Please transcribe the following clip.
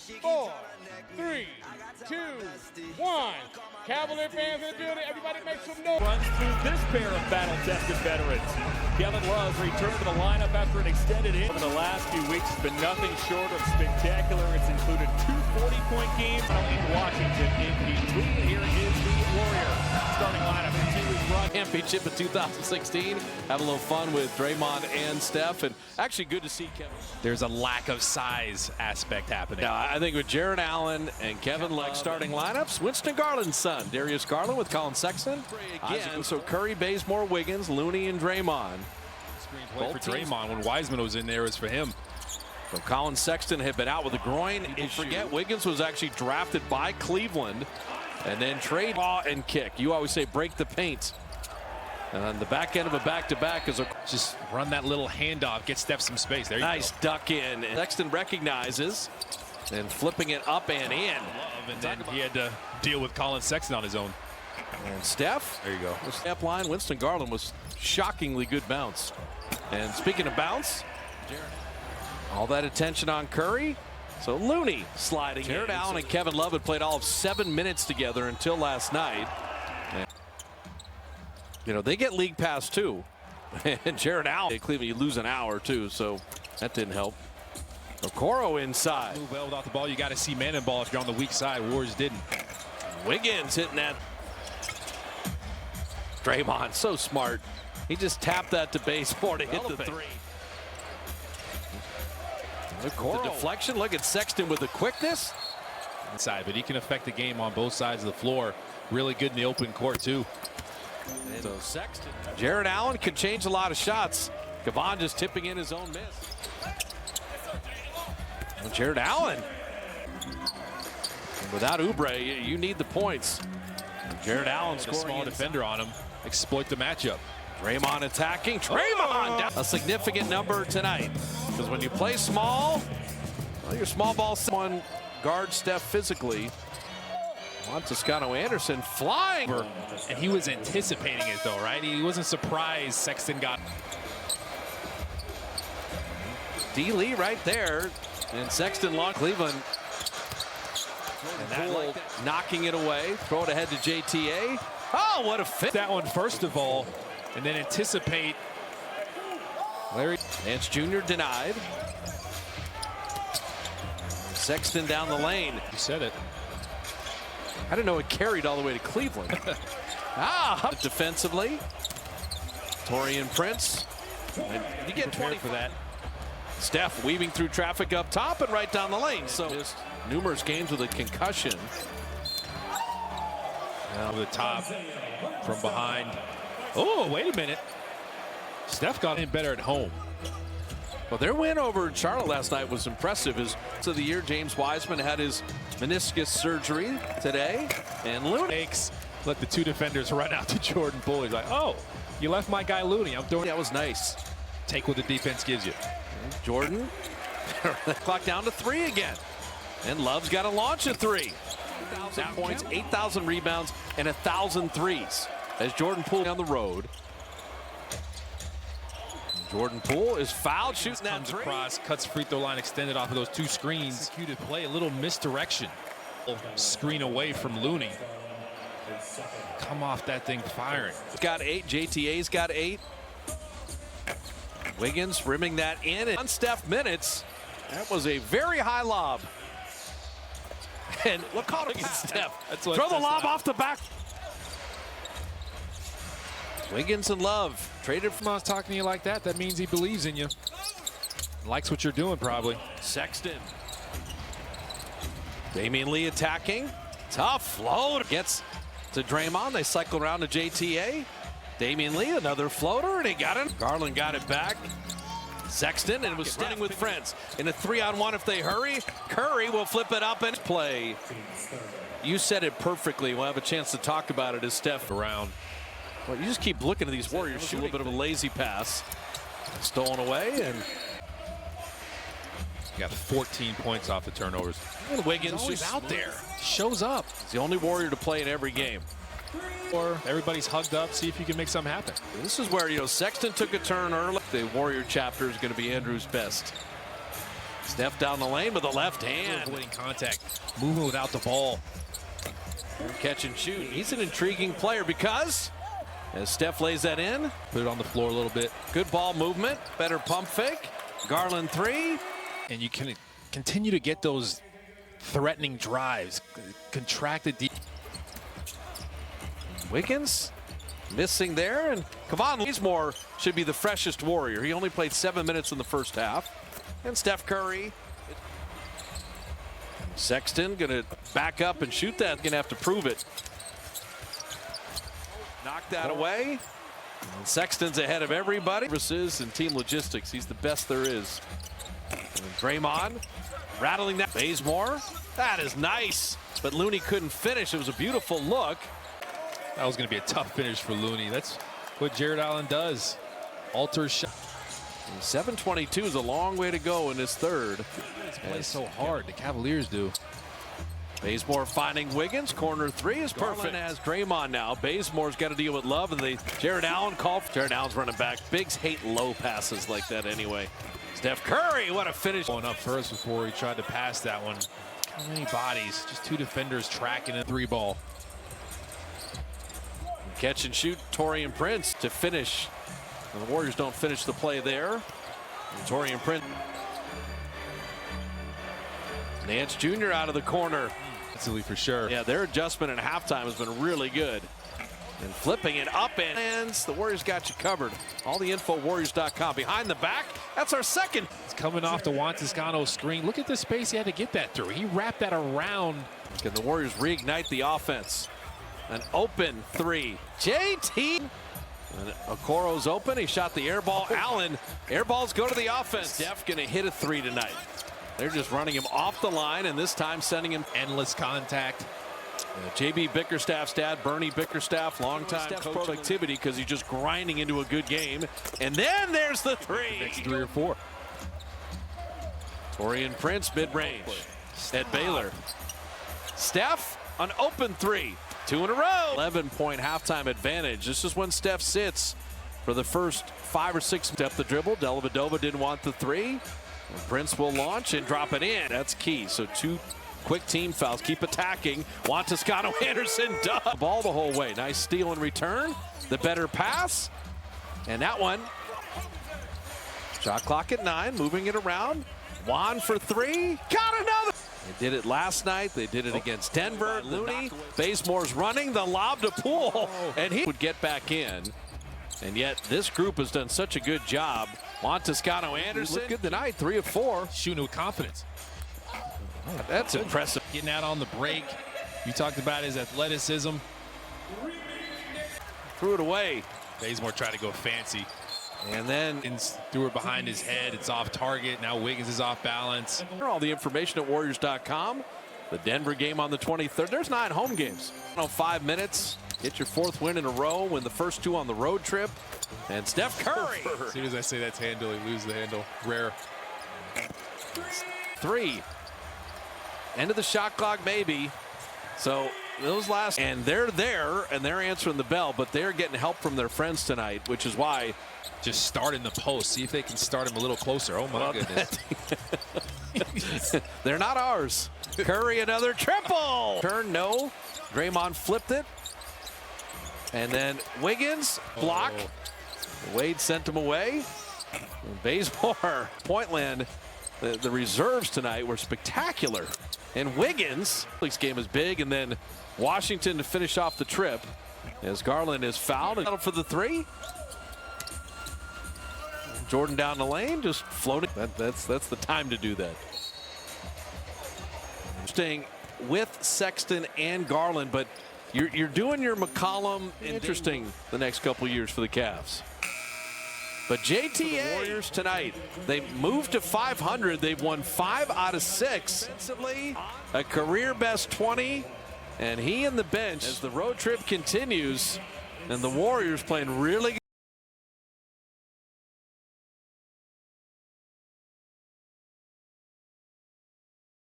4, 3, 2, 1. Cavalier fans in the building, everybody make some noise. Runs through this pair of battle-tested veterans. Kevin Love returned to the lineup after an extended injury. Over the last few weeks, it's been nothing short of spectacular. It's included 2 40-point games in Washington. Here is the Warrior starting lineup. Continues run championship in 2016. Have a little fun with Draymond and Steph, and actually good to see Kevin. There's a lack of size aspect happening. Now, I think with Jared Allen and Kevin Love starting lineups, Winston Garland's son, Darius Garland with Colin Sexton. Again, so Curry, Bazemore, Wiggins, Looney, and Draymond. Screenplay for Draymond when Wiseman was in there is for him. So Colin Sexton had been out with a groin issue. Forget Wiggins was actually drafted by Cleveland and then trade and kick. You always say break the paint. And on the back end of a back-to-back is a Just run that little handoff, get Steph some space. There you nice go. duck in. And Sexton recognizes and flipping it up and in. And then he had to deal with Colin Sexton on his own. And Steph. There you go. The step line, Winston Garland was shockingly good bounce. And speaking of bounce, all that attention on Curry. So Looney sliding. Jared Allen and Kevin Love had played all of 7 minutes together until last night. And, you know, they get league pass too. And Jared Allen, Cleveland, you lose an hour too, so that didn't help. Okoro inside. Move well without the ball. You got to see man and ball if you're on the weak side. Warriors didn't. Wiggins hitting that. Draymond, so smart. He just tapped that to Bazemore to hit the three. The deflection. Look at Sexton with the quickness. Inside, but he can affect the game on both sides of the floor. Really good in the open court too. And so Sexton. Jared Allen could change a lot of shots. Gavon just tipping in his own miss. Well, Jared Allen. And without Oubre, you need the points. Jared Allen scoring. A small defender on him. Exploit the matchup. Draymond attacking. Draymond down. A significant number tonight. Because when you play small, well, your small ball, someone guards Steph physically. Toscano Anderson flying. And he was anticipating it though, right? He wasn't surprised Sexton got. D. Lee right there. And Sexton long Cleveland. And that knocking it away. Throw it ahead to JTA. Oh, what a fit. That one first of all, and then anticipate. Larry Nance Jr. denied. Sexton down the lane. You said it. I didn't know it carried all the way to Cleveland. Defensively. Torian Prince. And you get 20 for that. Steph weaving through traffic up top and right down the lane. So just numerous games with a concussion. Over the top, from behind. Oh, wait a minute. Steph got in better at home. Well, their win over Charlotte last night was impressive. As of the year, James Wiseman had his meniscus surgery today. And Looney let the two defenders run out to Jordan Poole. He's like, oh, you left my guy Looney. I'm throwing. That was nice. Take what the defense gives you. Jordan. Clock down to 3 again. And Love's got to launch a 3. 8,000 points, 8,000 rebounds, and 1,000 threes. As Jordan Poole on the road. Jordan Poole is fouled, shooting that comes three. Across, cuts free throw line extended off of those 2 screens. Executed play, a little misdirection. Screen away from Looney. Come off that thing firing. Got 8, JTA's got 8. Wiggins rimming that in. On Steph minutes, that was a very high lob. And look how it gets Steph. Throw the lob off the back. Wiggins and Love traded from us talking to you like that. That means he believes in you. Likes what you're doing, probably. Sexton. Damian Lee attacking. Tough float. Gets to Draymond. They cycle around to JTA. Damian Lee, another floater, and he got it. Garland got it back. Sexton, and was standing with friends. In a 3-on-1 if they hurry. Curry will flip it up and play. You said it perfectly. We'll have a chance to talk about it as Steph around. Well, you just keep looking at these Warriors shoot a little bit of a lazy pass. Stolen away, and got 14 points off the turnovers. And Wiggins just out there. Shows up. He's the only Warrior to play in every game. Or everybody's hugged up. See if you can make something happen. This is where, Sexton took a turn early. The Warrior chapter is going to be Andrew's best. Steph down the lane with the left hand. Avoiding contact, moving without the ball. Catch and shoot. He's an intriguing player because as Steph lays that in, Put it on the floor a little bit. good ball movement, better pump fake. Garland three. And you can continue to get those threatening drives, contracted deep. Wiggins missing there, and Kevon Bazemore should be the freshest Warrior. He only played 7 minutes in the first half. And Steph Curry. Sexton gonna back up and shoot that. Gonna have to prove it. Knock that away. And Sexton's ahead of everybody. Services and team logistics. He's the best there is. And Draymond rattling that. Bazemore. That is nice. But Looney couldn't finish. It was a beautiful look. That was going to be a tough finish for Looney. That's what Jared Allen does. Alter shot. 7:22 is a long way to go in this third. Play so hard, the Cavaliers do. Bazemore finding Wiggins. Corner three is perfect. Garland has Draymond now. Bazemore's got to deal with Love, and Jared Allen call. Jared Allen's running back. Bigs hate low passes like that anyway. Steph Curry, what a finish. Going up first before he tried to pass that one. How many bodies? Just two defenders tracking a three ball. Catch and shoot, Taurean Prince to finish. And the Warriors don't finish the play there. And Taurean Prince. Nance Jr. out of the corner. Easily for sure. Yeah, their adjustment at halftime has been really good. And flipping it up and hands. The Warriors got you covered. All the info, warriors.com. Behind the back, that's our second. It's coming off the Juan Toscano screen. Look at the space he had to get that through. He wrapped that around. Can the Warriors reignite the offense? An open three. JT. And Okoro's open. He shot the air ball. Allen. Air balls go to the offense. Steph going to hit a three tonight. They're just running him off the line, and this time sending him Endless contact. JB Bickerstaff's dad, Bernie Bickerstaff, longtime Steph's productivity because he's just grinding into a good game. And then there's the three. Next 3 or 4. Taurean Prince, mid-range at Baylor. Steph, an open three. 2 in a row. 11-point halftime advantage. This is when Steph sits for the first 5 or 6. Step the dribble. Dellavedova didn't want the three. And Prince will launch and drop it in. That's key. So 2 quick team fouls. Keep attacking. Juan Toscano Anderson does. Ball the whole way. Nice steal and return. The better pass. And that one. Shot clock at 9. Moving it around. Juan for 3. Got another. They did it last night. They did it against Denver. Looney. Bazemore's running the lob to Poole. And he would get back in. And yet this group has done such a good job. Juan Toscano Anderson. Look good tonight. 3 of 4. Shooting with confidence. That's impressive. Getting out on the break. You talked about his athleticism. Threw it away. Bazemore tried to go fancy. And then Threw it behind his head. It's off target. Now Wiggins is off balance. all the information at warriors.com. The Denver game on the 23rd. There's 9 home games. 5 minutes. Get your 4th win in a row. Win the first 2 on the road trip. And Steph Curry. As soon as I say that's handle, he loses the handle. Rare. 3. End of the shot clock, maybe. So those last, and they're there, and they're answering the bell, but they're getting help from their friends tonight, which is why. Just start in the post. See if they can start him a little closer. Oh, my goodness. They're not ours. Curry, another triple. Turn, no. Draymond flipped it. And then Wiggins, block. Wade sent him away. And Bazemore, Pointland, the reserves tonight were spectacular. And Wiggins, this game is big, and then Washington to finish off the trip as Garland is fouled and for the 3. Jordan down the lane, just floating. That's the time to do that. Staying with Sexton and Garland, but you're doing your McCollum interesting the next couple years for the Cavs. But JTA, the Warriors tonight, they moved to 500. They've won 5 out of 6. A career best 20, and he and the bench as the road trip continues, and the Warriors playing really good.